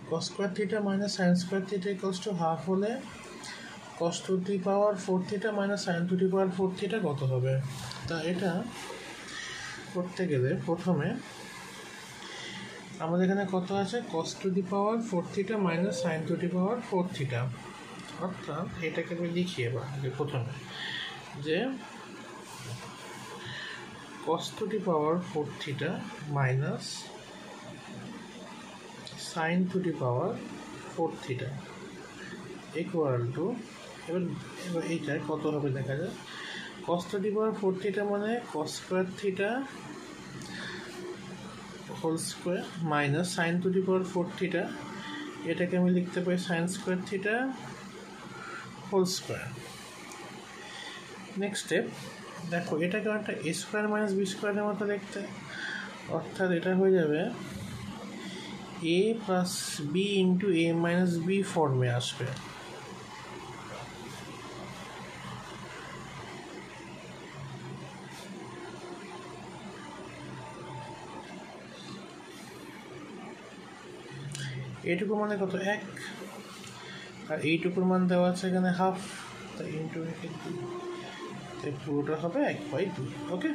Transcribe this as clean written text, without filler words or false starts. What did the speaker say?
cos square theta minus sin square theta equals to half হলে cos to the power 4 theta minus sin to the power 4 theta কত হবে? তা এটা করতে গেলে প্রথমে আমাদের এখানে কত আছে? cos to the power 4 theta minus sin to the power 4 theta, অর্থাৎ এটাকে আমি লিখি এবার আগে প্রথমে যে cos to the power 4 theta minus sin to the power 4 theta equal to এবার এইটা কত হবে দেখা যায়। cos to the power 4 theta মানে cos square theta whole square minus sin to the power 4 theta, এটাকে আমি লিখতে পারি sin square theta whole square। Next step দেখো এটাকে একটা a square minus b square এর মতো লিখতে, অর্থাৎ এটা হয়ে যাবে a plus b into a minus b ফর্মে আসবে। এইটুকু মানে কত? 1, আর এইটুকুর মান দেওয়া আছে এখানে হাফ, তাই ইন্টু 1 তাই পুরোটা হবে 1/2। ওকে।